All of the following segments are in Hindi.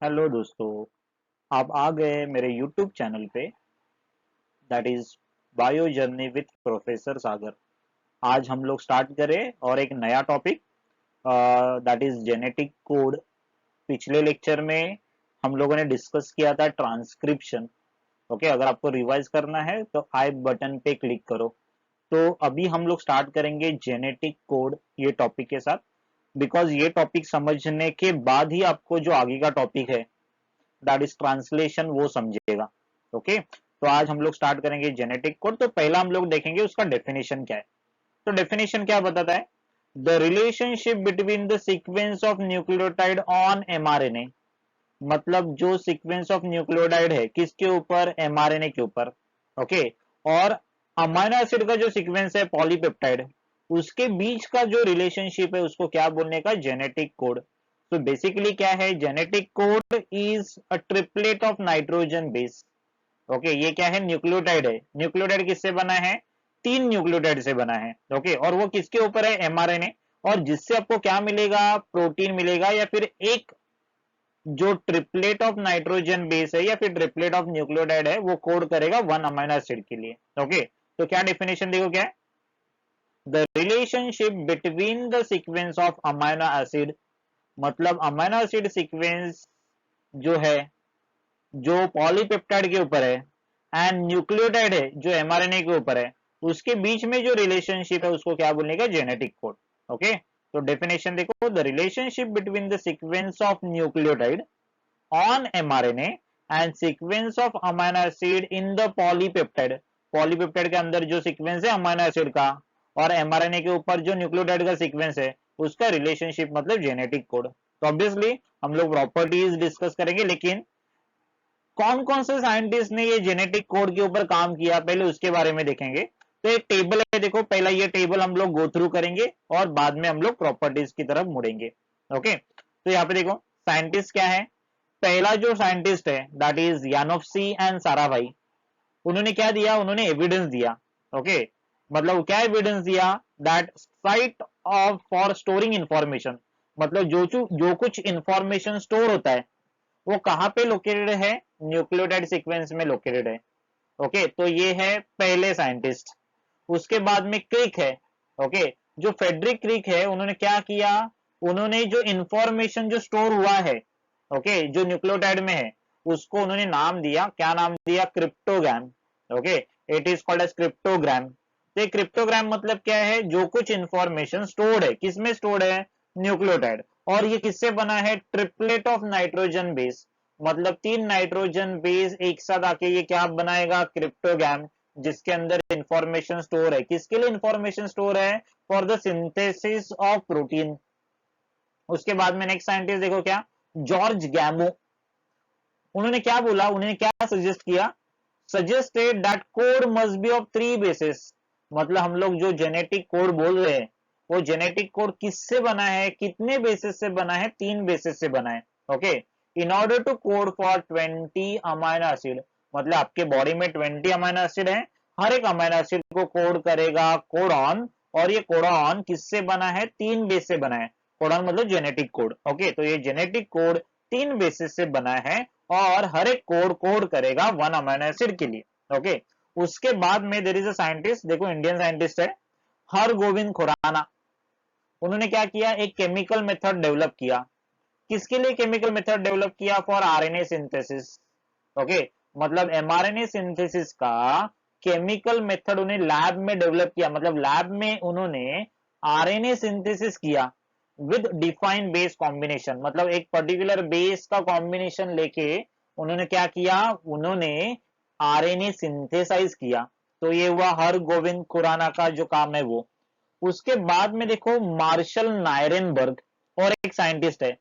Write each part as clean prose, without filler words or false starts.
हेलो दोस्तों। आप आ गए मेरे यूट्यूब चैनल पे, that is bio journey with professor Sagar. आज हम लोग स्टार्ट करें और एक नया topic, that is genetic code. पिछले लेक्चर में हम लोगों ने डिस्कस किया था ट्रांसक्रिप्शन। ओके, अगर आपको रिवाइज करना है तो आई बटन पे क्लिक करो। तो अभी हम लोग स्टार्ट करेंगे जेनेटिक कोड ये टॉपिक के साथ, बिकॉज ये टॉपिक समझने के बाद ही आपको जो आगे का टॉपिक है दैट इज ट्रांसलेशन वो समझेगा। ओके, तो आज हम लोग स्टार्ट करेंगे जेनेटिक कोड। तो पहला हम लोग देखेंगे उसका डेफिनेशन क्या है। तो डेफिनेशन क्या बताता है? The relationship between the sequence of nucleotide on mRNA. मतलब जो सीक्वेंस ऑफ न्यूक्लियोटाइड है किसके ऊपर? एमआरएनए के ऊपर। ओके, और अमाइनो एसिड का जो सीक्वेंस है पॉलीपेप्टाइड, उसके बीच का जो रिलेशनशिप है उसको क्या बोलने का? Genetic code. तो बेसिकली क्या है? Genetic code is a triplet of nitrogen base. Okay, ये क्या है? न्यूक्लियोटाइड है। न्यूक्लियोटाइड किससे बना है? तीन न्यूक्लियोटाइड से बना है। ओके, और वो किसके ऊपर है? एमआरएनए। और जिससे आपको क्या मिलेगा? प्रोटीन मिलेगा, या फिर एक जो ट्रिपलेट ऑफ नाइट्रोजन बेस है या फिर ट्रिपलेट ऑफ न्यूक्लियोटाइड है वो कोड करेगा वन अमाइनो एसिड के लिए। ओके, तो क्या डेफिनेशन देखो क्या है? The relationship between the sequence of amino acid, मतलब अमाइनो एसिड सीक्वेंस जो है, जो पॉलीपेप्टाइड के ऊपर है, एंड न्यूक्लियोटाइड है जो एमआरएनए के ऊपर है, उसके बीच में जो रिलेशनशिप है उसको क्या बोलने का? Genetic code. ओके, तो डेफिनेशन देखो, the relationship between the sequence of nucleotide on mRNA and sequence of amino acid in the polypeptide। Polypeptide के अंदर जो सीक्वेंस है अमाइनो एसिड का, और एमआरएनए के ऊपर जो न्यूक्लियोटाइड का सीक्वेंस है, उसका रिलेशनशिप मतलब जेनेटिक कोड। तो ऑब्वियसली हम लोग प्रॉपर्टीज डिस्कस करेंगे, लेकिन कौन कौन से साइंटिस्ट ने ये जेनेटिक कोड के ऊपर काम किया पहले उसके बारे में देखेंगे। तो एक टेबल है, देखो पहला ये टेबल हम लोग गो थ्रू करेंगे और बाद में हम लोग प्रॉपर्टीज की तरफ मुड़ेंगे। ओके, तो यहाँ पे देखो साइंटिस्ट क्या है। पहला जो साइंटिस्ट है दैट इज यानोफ्स्की एंड साराभाई। उन्होंने क्या दिया? उन्होंने एविडेंस दिया। ओके, मतलब क्या एविडेंस दिया? That site of for storing information, मतलब जो कुछ इंफॉर्मेशन स्टोर होता है वो कहाँ पे लोकेटेड है? न्यूक्लियोटाइड सीक्वेंस में लोकेटेड है। ओके, तो ये है पहले साइंटिस्ट। उसके बाद में क्रिक है। ओके, जो फेडरिक क्रिक है उन्होंने क्या किया? उन्होंने जो इंफॉर्मेशन जो स्टोर हुआ है, ओके, जो न्यूक्लियोटाइड में है, उसको उन्होंने नाम दिया, क्या नाम दिया? Cryptogram. Okay, it is called as cryptogram. तो क्रिप्टोग्राम मतलब क्या है? जो कुछ इंफॉर्मेशन स्टोर्ड है, किसमें स्टोर्ड है? न्यूक्लियोटाइड। और ये किससे बना है? ट्रिपलेट ऑफ नाइट्रोजन बेस, मतलब तीन नाइट्रोजन बेस एक साथ आके ये क्या बनाएगा? क्रिप्टोग्राम, जिसके अंदर इंफॉर्मेशन स्टोर है। किसके लिए इंफॉर्मेशन स्टोर है? For the synthesis of protein. उसके बाद में नेक्स्ट साइंटिस्ट देखो क्या? जॉर्ज गैमो। उन्होंने क्या बोला? उन्होंने क्या सजेस्ट किया? Suggested that code must be of three bases. मतलब हम लोग जो जेनेटिक कोड बोल रहे हैं वो जेनेटिक कोड किससे बना है? कितने बेसिस से बना है? तीन बेसिस से बना है। Okay, in order to code for 20 amino acid, मतलब आपके बॉडी में 20 अमाइनो एसिड है, हर एक अमाइनो एसिड को कोड करेगा कोडॉन। और ये कोडॉन किससे बना है? तीन बेस से बना है। कोडॉन मतलब जेनेटिक कोड। ओके, तो ये जेनेटिक कोड तीन बेसिस से बना है, और हर एक कोड कोड करेगा वन अमाइनो एसिड के लिए। ओके, उसके बाद में देयर इज अ साइंटिस्ट, देखो इंडियन साइंटिस्ट है, हर गोविंद खुराना। उन्होंने क्या किया? एक केमिकल मेथड डेवलप किया। किसके लिए केमिकल मेथड डेवलप किया? For RNA synthesis. ओके, मतलब एमआरएनए सिंथेसिस का केमिकल मेथड उन्हें लैब में डेवलप किया, मतलब लैब में उन्होंने आरएनए सिंथेसिस किया विद डिफाइंड बेस कॉम्बिनेशन, मतलब एक पर्टिकुलर बेस का कॉम्बिनेशन लेके उन्होंने क्या किया? उन्होंने आरएनए सिंथेसाइज किया। तो ये हुआ हर गोविंद खुराना का जो काम है वो। उसके बाद में देखो मार्शल नायरेनबर्ग, और एक साइंटिस्ट है।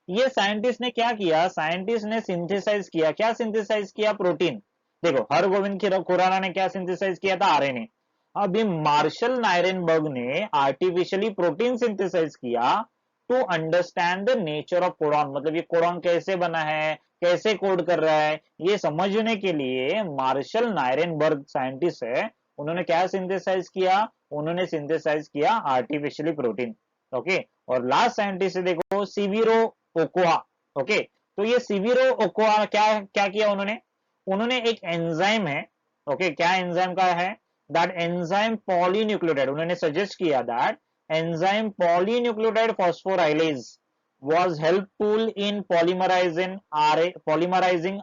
ये साइंटिस्ट ने क्या किया? साइंटिस्ट ने सिंथेसाइज किया, क्या सिंथेसाइज किया? प्रोटीन। देखो हर गोविंद खुराना ने क्या सिंथेसाइज किया था? आरएनए। अभी मार्शल नायरेनबर्ग ने आर्टिफिशियली प्रोटीन सिंथेसाइज किया to understand the nature of codon, मतलब ये कोडॉन कैसे बना है, कैसे कोड कर रहा है, ये समझने के लिए मार्शल नायरेनबर्ग साइंटिस्ट है, उन्होंने क्या सिंथेसाइज किया? उन्होंने सिंथेसाइज किया आर्टिफिशियली प्रोटीन। ओके, और लास्ट साइंटिस्ट देखो सीवीरो ओकोहा। ओके, तो ये सिविरो ओकोआ क्या क्या किया उन्होंने एक एंजाइम है, ओके, क्या एंजाइम का है, दैट एंजाइम पॉलीन्यूक्लियोटाइड, उन्होंने सजेस्ट किया that enzyme polynucleotide phosphorylase was helpful in polymerizing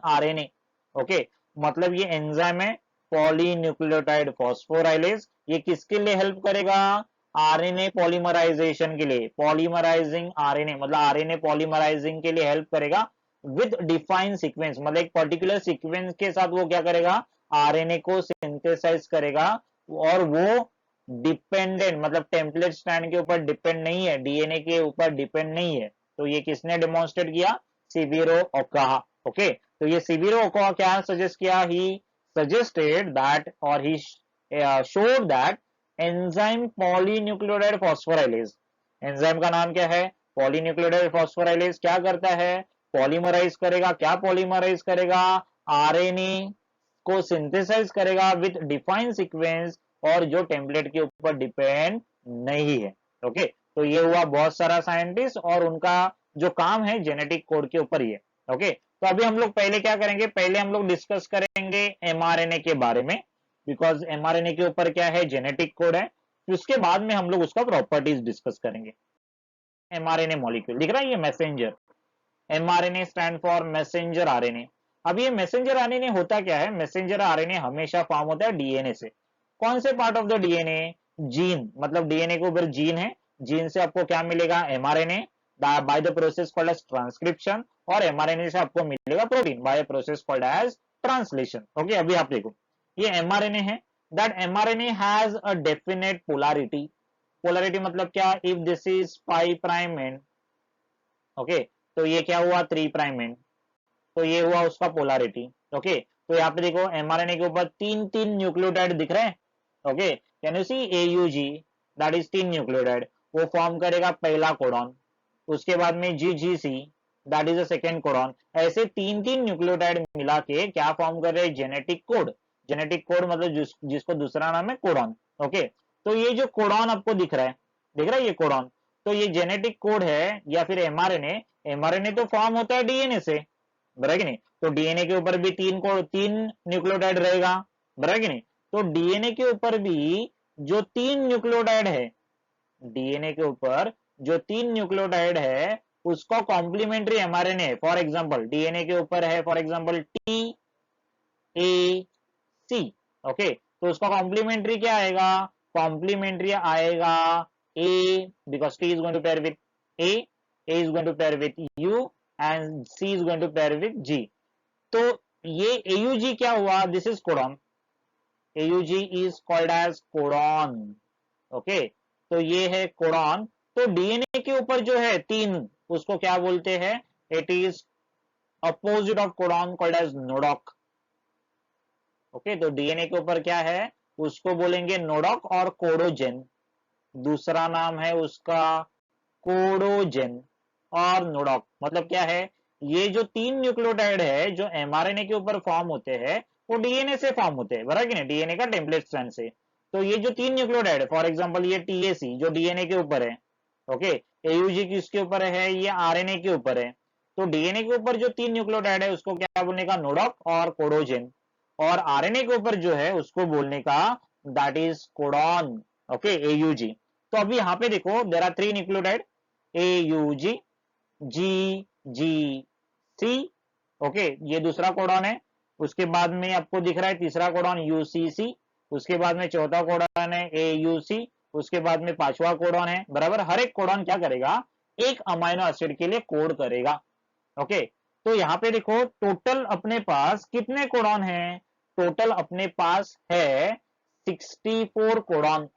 RNA, okay, मतलब ये एंजाइम है पॉलीन्यूक्लियोटाइड फॉस्फोराइलेज, ये किसके लिए हेल्प करेगा, आरएनए पॉलीमराइजेशन के लिए, पॉलीमराइजिंग आरएनए मतलब आरएनए पॉलीमराइजिंग के लिए हेल्प करेगा विद डिफाइंड सीक्वेंस, मतलब एक पर्टिकुलर सीक्वेंस के साथ वो क्या करेगा, आरएनए को सिंथेसाइज करेगा, और वो डिपेंडेंट मतलब टेम्पलेट स्ट्रैंड के ऊपर डिपेंड नहीं है, डीएनए के ऊपर डिपेंड नहीं है। तो ये किसने डेमोन्स्ट्रेट किया, सिविरो ओकाहा, ओके। तो ये सिविरो ओकाहा क्या सजेस्ट किया, ही suggested that or he showed that enzyme polynucleotide phosphorylase, enzyme का नाम क्या है, पॉलीन्यूक्लियोटाइड फॉस्फोराइलेज, क्या करता है, पॉलीमराइज करेगा, क्या पॉलीमराइज करेगा, आरएनए को सिंथेसाइज करेगा विद डिफाइंड सीक्वेंस, और जो टेम्पलेट के ऊपर डिपेंड नहीं है, ओके। तो ये हुआ बहुत सारा साइंटिस्ट और उनका जो काम है जेनेटिक कोड के ऊपर ये, ओके। तो अभी हम लोग पहले क्या करेंगे, पहले हम लोग डिस्कस करेंगे एमआरएनए के बारे में, बिकॉज एमआरएनए के ऊपर क्या है, जेनेटिक कोड है, फिर उसके बाद में हम लोग उसका प्रॉपर्टीज डिस्कस करेंगे। एमआरएनए मॉलिक्यूल दिख रहा है, ये messenger, mRNA stand for messenger RNA. अब ये मैसेंजर आरएनए होता क्या है, मैसेंजर आरएनए हमेशा फॉर्म होता है डीएनए से, कौन से part of the DNA, gene, मतलब डीएनए के ऊपर जीन है, जीन से आपको क्या मिलेगा, mRNA by the process called as transcription, और एमआरएनए से आपको मिलेगा protein by process called as translation, okay. अभी आप देखो ये एमआरएनए है, that mRNA has a definite polarity, polarity मतलब क्या, if this is 5 prime end, okay, तो ये क्या हुआ 3 प्राइम एंड, तो ये हुआ उसका पोलैरिटी, ओके। तो यहाँ पे देखो एमआरएनए के ऊपर तीन तीन न्यूक्लियोटाइड दिख रहे हैं, okay, can you see AUG, that is 3 nucleotide, वो फॉर्म करेगा पहला कोडॉन, उसके बाद में GGC, that is a second codon, ऐसे तीन तीन न्यूक्लियोटाइड मिला के क्या फॉर्म कर रहे हैं, जेनेटिक कोड, जेनेटिक कोड मतलब जिसको दूसरा नाम है कोडॉन, ओके। तो ये जो कोडॉन आपको दिख रहा है, दिख रहा है ये कोडॉन, तो ये जेनेटिक कोड है या फिर एमआरएनए, एमआरएनए तो फॉर्म होता है डीएनए से, बराबर कि नहीं, तो डीएनए के ऊपर भी तीन न्यूक्लियोटाइड रहेगा, बराबर कि नहीं, तो डीएनए के ऊपर भी जो 3 न्यूक्लियोटाइड है, डीएनए के ऊपर जो 3 न्यूक्लियोटाइड है उसका complementary mRNA, for example DNA के ऊपर है for example T A C, okay, तो उसका कॉम्प्लीमेंट्री क्या आएगा, कॉम्प्लीमेंट्री आएगा A, because T is going to pair with A, A is going to pair with U and C is going to pair with G. तो ये AUG क्या हुआ, this is codon, AUG is called as codon, okay, तो ये है कोडॉन। तो डीएनए के ऊपर जो है 3, उसको क्या बोलते हैं, it is opposite of codon called as नोडॉक, ओके। तो डीएनए के ऊपर क्या है, उसको बोलेंगे नोडॉक और कोडोजेन, दूसरा नाम है उसका कोडोजेन और नोडॉक, मतलब क्या है, ये जो 3 न्यूक्लियोटाइड है जो एमआरएनए के ऊपर फॉर्म होते हैं वो डीएनए से फॉर्म होते हैं, बराबर कि नहीं, डीएनए का टेम्पलेट स्ट्रैंड से। तो ये जो 3 न्यूक्लियोटाइड है, फॉर एग्जांपल ये टीएसी जो डीएनए के ऊपर है, ओके, एयूजी किसके ऊपर है, ये आरएनए के ऊपर है, तो डीएनए के ऊपर जो 3 न्यूक्लियोटाइड है उसको क्या बोलने का, नोडॉक और कोडोजेन, और आरएनए के ऊपर जो है उसको बोलने का that is codon, okay, AUG. तो अभी यहाँ पे देखो there are 3 nucleotide, AUG, GGC, okay, ये दूसरा कोडॉन है, उसके बाद में आपको दिख रहा है तीसरा कोडॉन UCC, उसके बाद में चौथा कोडॉन है AUC, उसके बाद में पांचवा कोडॉन है, बराबर, हर एक कोडॉन क्या करेगा, एक अमाइनो एसिड के लिए कोड करेगा, ओके। तो यहाँ पे देखो टोटल अपने पास कितने कोडॉन है, टोटल अपने पास है 64 कोडॉन,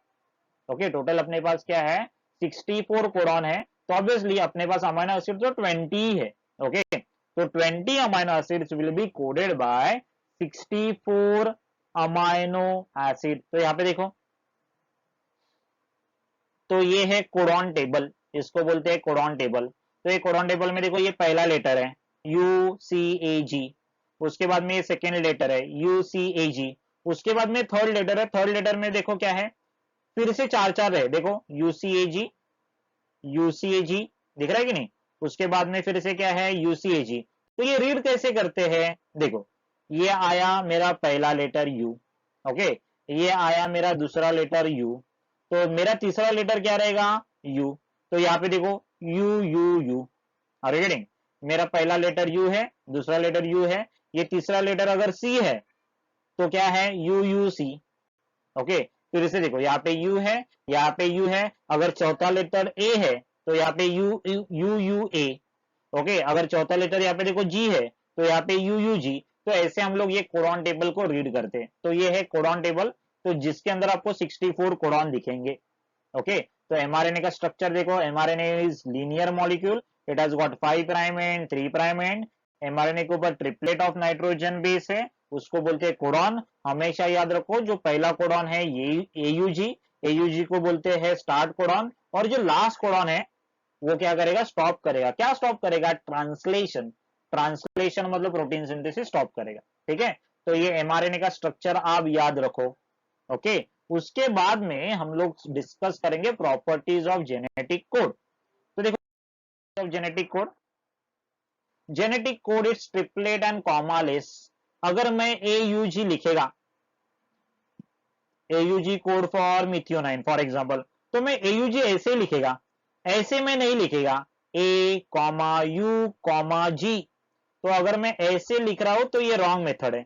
ओके, टोटल अपने पास क्या है 64 कोडॉन है, तो ऑब्वियसली अपने पास अमाइनो एसिड तो 20 है, ओके। तो 20 amino acids will be coded by 64 amino acid. तो यहाँ पे देखो, तो ये है कोडॉन टेबल, इसको बोलते हैं कोडॉन टेबल। तो ये कोडॉन टेबल में देखो ये पहला लेटर है UCAG, उसके बाद में ये सेकेंड लेटर है UCAG, उसके बाद में थर्ड लेटर है, थर्ड लेटर में देखो क्या है, फिर से चार चार है, देखो UCAG, UCAG दिख रहा है कि नहीं, उसके बाद में फिर से क्या है UCAG, तो ये रीड कैसे करते हैं, देखो ये आया मेरा पहला लेटर यू, ओके, ये आया मेरा दूसरा लेटर यू, तो मेरा तीसरा लेटर क्या रहेगा, यू। तो यहाँ पे देखो U U U, are you getting, मेरा पहला लेटर यू है, दूसरा लेटर यू है, ये तीसरा लेटर अगर सी है तो क्या है, यू यू सी, ओके। फिर इसे देखो यहाँ पे यू है, यहाँ पे यू है, अगर चौथा लेटर ए है तो यहाँ पे you U U A, okay. अगर चौथा लेटर यहाँ पे देखो जी है तो यहाँ पे यू यू जी। तो ऐसे हम लोग ये कोडॉन टेबल को रीड करते हैं। तो ये है कोडॉन टेबल, तो जिसके अंदर आपको 64 कोडॉन दिखेंगे, ओके। तो एमआरएनए का स्ट्रक्चर देखो, mRNA is linear molecule, it has got 5 prime and 3 prime and. MRNA के ऊपर ट्रिपलेट ऑफ नाइट्रोजन बेस है, उसको बोलते हैं कोडॉन। हमेशा याद रखो जो पहला कोडॉन है ये एयूजी, एयूजी को बोलते हैं स्टार्ट कोडॉन, और जो लास्ट कोडॉन है वो क्या करेगा, स्टॉप करेगा। क्या स्टॉप करेगा, ट्रांसलेशन। ट्रांसलेशन मतलब प्रोटीन सिंथेसिस स्टॉप करेगा, ठीक है। तो ये एमआरएनए का स्ट्रक्चर आप याद रखो, ओके। उसके बाद में हम लोग डिस्कस करेंगे प्रॉपर्टीज ऑफ जेनेटिक कोड। तो देखो genetic code, genetic code is triplet and commaless. अगर मैं एयूजी लिखेगा, AUG code for methionine for example, तो मैं एयूजी ऐसे लिखेगा, ऐसे में नहीं लिखेगा A comma U comma G. तो अगर मैं ऐसे लिख रहा हूं तो ये रॉन्ग मेथड है।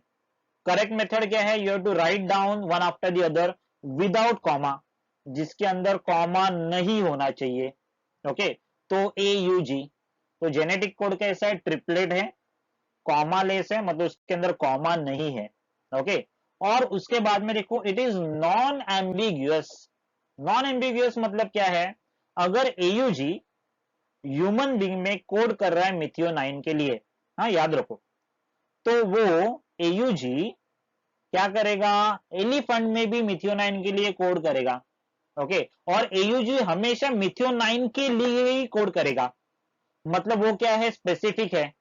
करेक्ट मेथड क्या है, you have to write down one after the other without comma, जिसके अंदर कॉमा नहीं होना चाहिए, ओके। तो ए यू जी, तो जेनेटिक कोड कैसा है, ट्रिपलेट है, कॉमा लेस है, मतलब उसके अंदर कॉमा नहीं है, ओके। और उसके बाद में देखो it is non ambiguous. Non ambiguous मतलब क्या है, अगर एयूजी ह्यूमन बीइंग में कोड कर रहा है मिथियोनाइन के लिए, हाँ याद रखो, तो वो एयूजी क्या करेगा, एलिफेंट में भी मिथियोनाइन के लिए कोड करेगा, ओके। और एयूजी हमेशा मिथियोनाइन के लिए ही कोड करेगा, मतलब वो क्या है, स्पेसिफिक है,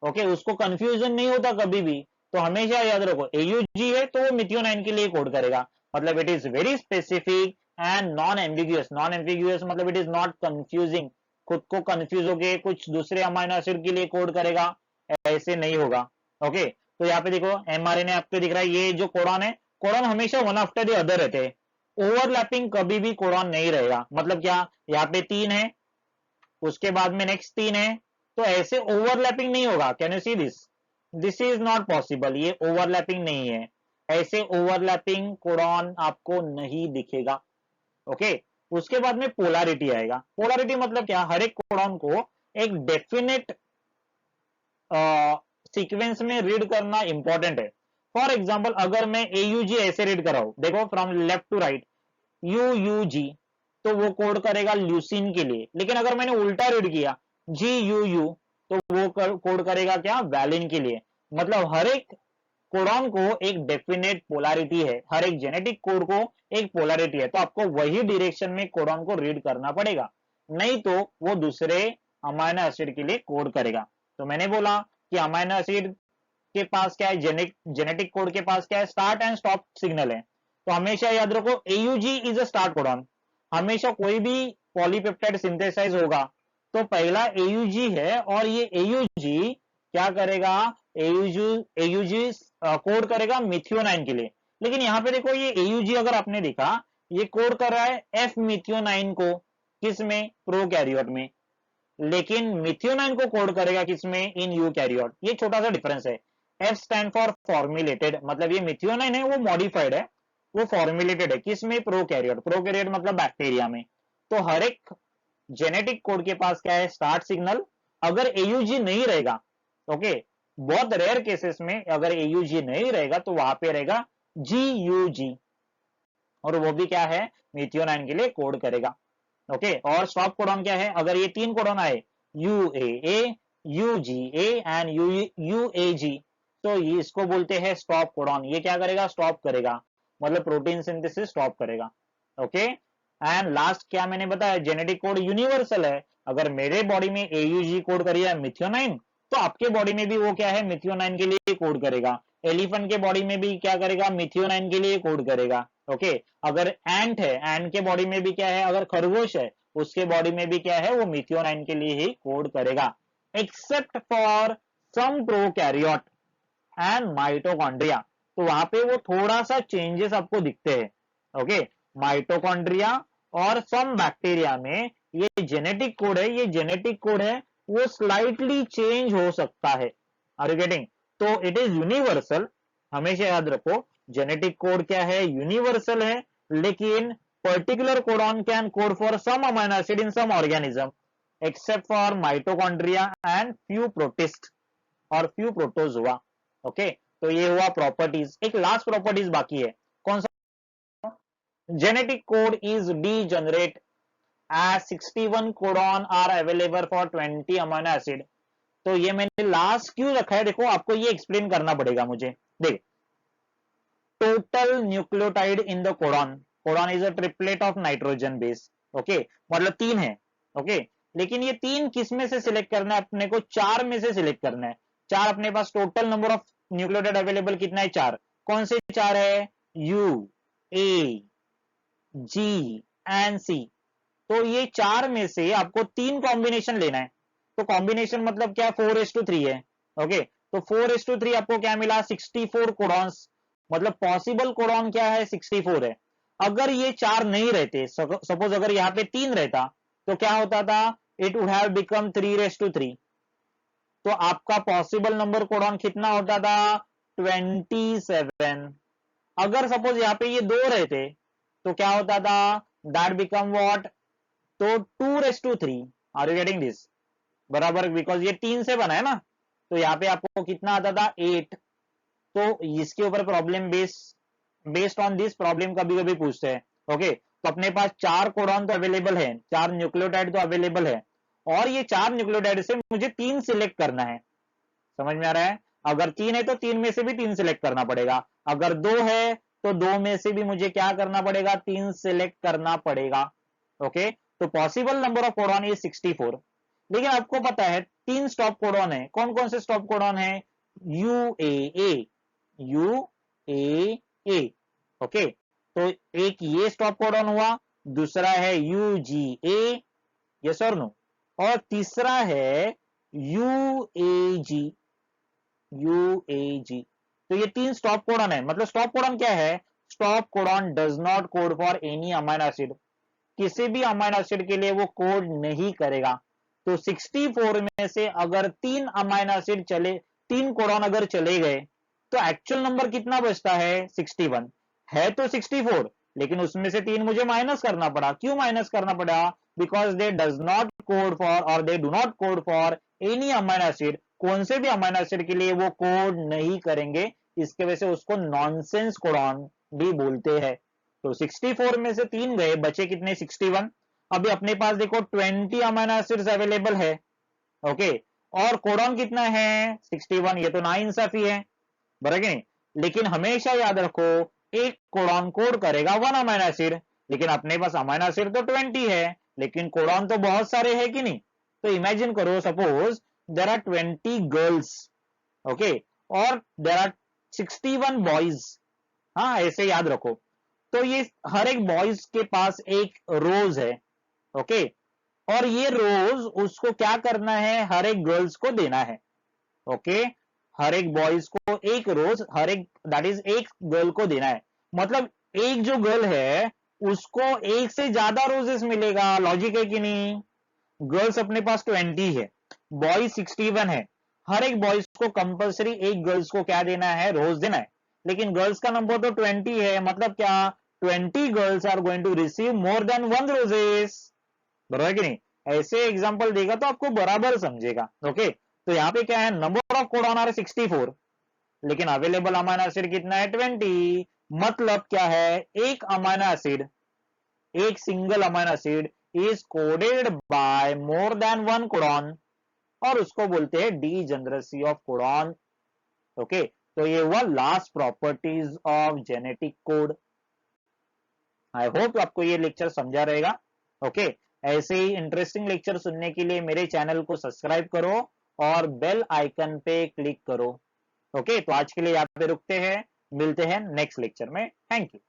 ओके। उसको कंफ्यूजन नहीं होता कभी भी। तो हमेशा याद रखो एयूजी है तो वो मिथियोनाइन के लिए कोड करेगा, मतलब it is very specific and non ambiguous. Non ambiguous मतलब इट इज नॉट कंफ्यूजिंग, खुद को कंफ्यूज होके कुछ दूसरे अमाइनो एसिड के लिए कोड करेगा, ऐसे नहीं होगा, ओके। तो यहाँ पे देखो एमआरएनए आपको दिख रहा है, ये जो कोडॉन है, कोडॉन हमेशा वन आफ्टर द अदर रहते हैं, ओवरलैपिंग कभी भी कोडॉन नहीं रहेगा। मतलब क्या, यहाँ पे 3 है, उसके बाद में नेक्स्ट 3 है, तो ऐसे ओवरलैपिंग नहीं होगा। Can you see this, this is not possible, ये ओवरलैपिंग नहीं है, ऐसे ओवरलैपिंग कोडॉन आपको नहीं दिखेगा, ओके। उसके बाद में पोलैरिटी आएगा। पोलैरिटी मतलब क्या, हर एक कोडॉन को एक डेफिनेट सीक्वेंस में रीड करना इंपॉर्टेंट है। फॉर एग्जांपल अगर मैं एयूजी ऐसे रीड कर रहा हूं, देखो from left to right U U G, तो वो कोड करेगा ल्यूसिन के लिए। लेकिन अगर मैंने उल्टा रीड किया जी यू यू, तो वो कोड करेगा क्या, वैलिन के लिए। मतलब हर एक कोडॉन को एक डेफिनेट पोलैरिटी है, हर एक जेनेटिक कोड को एक पोलैरिटी है, तो आपको वही डायरेक्शन में कोडॉन को रीड करना पड़ेगा, नहीं तो वो दूसरे अमाइनो एसिड के लिए कोड करेगा। तो मैंने बोला कि अमाइनो एसिड के पास क्या है, जेनेटिक कोड के पास क्या है, स्टार्ट एंड स्टॉप सिग्नल है। तो हमेशा याद रखो AUG is a start codon. हमेशा कोई भी पॉलीपेप्टाइड सिंथेसाइज होगा तो पहला एयूजी है, और ये एयूजी क्या करेगा, एयूजी एयूजी कोड करेगा मिथियोनाइन के लिए। लेकिन यहाँ पे देखो ये एयूजी अगर आपने देखा, ये कोड कर रहा है एफ मिथियोनाइन को, किस में, प्रोकैरियोट में। लेकिन मिथियोनाइन को कोड करेगा किसमें, इन यूकैरियोट। ये छोटा सा डिफरेंस है। एफ स्टैंड फॉर फॉर्मुलेटेड, मतलब ये मिथियोनाइन है वो मॉडिफाइड है, वो फॉर्मुलेटेड है किसमें, प्रोकैरियोट। प्रोकैरियोट मतलब बैक्टीरिया में। तो हर एक जेनेटिक कोड के पास क्या है, स्टार्ट सिग्नल। अगर एयूजी नहीं रहेगा, ओके, बहुत रेयर केसेस में अगर एयूजी नहीं रहेगा तो वहां पे रहेगा जी यू जी, और वो भी क्या है, मिथियोनाइन के लिए कोड करेगा, ओके। और स्टॉप कोडॉन क्या है, अगर ये 3 कोडॉन आए U A U G A and U A G, तो ये इसको बोलते हैं स्टॉप कोडॉन। ये क्या करेगा, स्टॉप करेगा, मतलब प्रोटीन सिंथेसिस स्टॉप करेगा, ओके। एंड लास्ट क्या मैंने बताया, जेनेटिक कोड यूनिवर्सल है। अगर मेरे बॉडी में एयूजी कोड करिए मिथियोनाइन, तो आपके बॉडी में भी वो क्या है, मिथियोनाइन के लिए कोड करेगा। एलिफेंट के बॉडी में भी क्या करेगा, मिथियोनाइन के लिए कोड करेगा, ओके। अगर एंट है, एंट के बॉडी में भी क्या है, अगर खरगोश है उसके बॉडी में भी क्या है, वो मिथियोनाइन के लिए ही कोड करेगा, except for some prokaryote and mitochondria. तो वहां पे वो थोड़ा सा चेंजेस आपको दिखते हैं। ओके, माइटोकॉन्ड्रिया और सम बैक्टीरिया में ये जेनेटिक कोड है, ये जेनेटिक कोड है वो स्लाइटली चेंज हो सकता है। Are you getting? तो इट इज यूनिवर्सल, हमेशा याद रखो जेनेटिक कोड क्या है, यूनिवर्सल है, लेकिन particular codon can code for some amino acid in some organism except for mitochondria and few protist और फ्यू प्रोटोजोआ। ओके, तो ये हुआ प्रॉपर्टीज। एक लास्ट प्रॉपर्टीज बाकी है, कौन सा? Genetic code is degenerate as 61 codon are available for 20 amino acid. तो ये मैंने लास्ट क्यों रखा है, देखो आपको ये एक्सप्लेन करना पड़ेगा मुझे। देख, total nucleotide in the codon, codon is a triplet of nitrogen base. Okay, मतलब 3 है। ओके, लेकिन ये 3 किस में से सिलेक्ट करना है अपने को? 4 में से सिलेक्ट करना है। 4 अपने पास total number of nucleotide available कितना है? 4। कौन से 4 है? U, A, G and C. तो ये 4 में से आपको 3 कॉम्बिनेशन लेना है। तो कॉम्बिनेशन मतलब क्या? 4:3 है। ओके, तो 4:3 आपको क्या मिला? 64 कोडॉन्स। मतलब पॉसिबल कोडॉन क्या है? 64 है। अगर ये 4 नहीं रहते, सपोज अगर यहाँ पे 3 रहता, तो क्या होता था? It would have become 3:3। तो आपका पॉसिबल नंबर कोडॉन कितना होता था? 27। अगर सपोज यहाँ पे ये 2 रहते, तो क्या होता था? That become what? तो 2:3। Are you getting this? बराबर, बिकॉज ये 3 से बना है ना, तो यहाँ पे आपको कितना आता था? 8। तो इसके ऊपर problem based on this problem कभी कभी पूछते हैं। ओके, तो अपने पास 4 कोडॉन तो अवेलेबल है, 4 न्यूक्लियोटाइड तो अवेलेबल है, और ये 4 न्यूक्लियोटाइड से मुझे 3 सिलेक्ट करना है। समझ में आ रहा है? अगर 3 है तो 3 में से भी 3 सिलेक्ट करना पड़ेगा, अगर 2 है तो 2 में से भी मुझे क्या करना पड़ेगा? 3 सिलेक्ट करना पड़ेगा। ओके, तो possible number of codon is 64। लेकिन आपको पता है 3 स्टॉप कोडॉन है। कौन कौन से स्टॉप कोडॉन है? यूएए, यूएए। ओके, तो एक ये स्टॉप कोडॉन हुआ, दूसरा है यूजीए, यस और नो, और तीसरा है यूएजी, यूएजी। तो ये 3 स्टॉप कोडॉन है। मतलब स्टॉप कोडॉन क्या है? Stop codon does not code for any amino acid, किसी भी अमीनो एसिड के लिए वो कोड नहीं करेगा। तो 64 में से अगर 3 अमीनो एसिड चले, 3 कोडॉन अगर चले गए, तो एक्चुअल नंबर कितना बचता है? 61 है। तो 64, लेकिन उसमें से 3 मुझे माइनस करना पड़ा। क्यों माइनस करना पड़ा? Because they does not code for और they do not code for any amino acid, कौन से भी अमीनो एसिड के लिए वो कोड नहीं करेंगे। इसके वजह से उसको नॉनसेंस कोडॉन भी बोलते हैं। तो 64 में से 3 गए, बचे कितने? 61। अभी अपने पास देखो 20 अमीनो एसिड्स अवेलेबल है। ओके, और कोडॉन कितना है? 61। ये तो नाइंसाफी है, बराबर कि नहीं? लेकिन हमेशा याद रखो, एक कोडॉन कोड करेगा 1 अमीनो एसिड, लेकिन अपने पास अमीनो एसिड तो 20 है, लेकिन कोडॉन तो बहुत सारे हैं कि नहीं? तो इमेजिन करो, suppose there are 20 girls, okay, और देयर आर 61 बॉयज। हाँ, ऐसे याद रखो। तो ये हर एक बॉयज के पास एक रोज है। ओके, और ये रोज उसको क्या करना है? हर एक गर्ल्स को देना है। ओके, हर एक बॉयज को एक रोज, हर एक दैट इज एक गर्ल को देना है। मतलब एक जो गर्ल है उसको एक से ज्यादा रोजेस मिलेगा। लॉजिक है कि नहीं? गर्ल्स अपने पास 20 है, बॉयज 61 है, हर एक बॉयज को कंपलसरी एक गर्ल्स को क्या देना है? रोज देना है। लेकिन गर्ल्स का नंबर तो 20 है, मतलब क्या? 20 girls are going to receive more than 1 roses, बराबर कि नहीं? ऐसे एग्जांपल देगा तो आपको बराबर समझेगा। ओके, तो यहाँ पे क्या है? नंबर ऑफ कोडॉन आर 64, लेकिन अवेलेबल अमीनो एसिड कितना है? 20। मतलब क्या है? एक अमीनो एसिड, एक single amino acid is coded by more than 1 codon, और उसको बोलते हैं डीजनरेसी ऑफ कोडॉन। ओके, तो ये हुआ last properties of genetic code. I hope आपको ये लेक्चर समझा रहेगा। ओके, ऐसे ही इंटरेस्टिंग लेक्चर सुनने के लिए मेरे चैनल को सब्सक्राइब करो और बेल आइकन पे क्लिक करो। ओके, तो आज के लिए यहाँ पे रुकते हैं, मिलते हैं नेक्स्ट लेक्चर में। Thank you.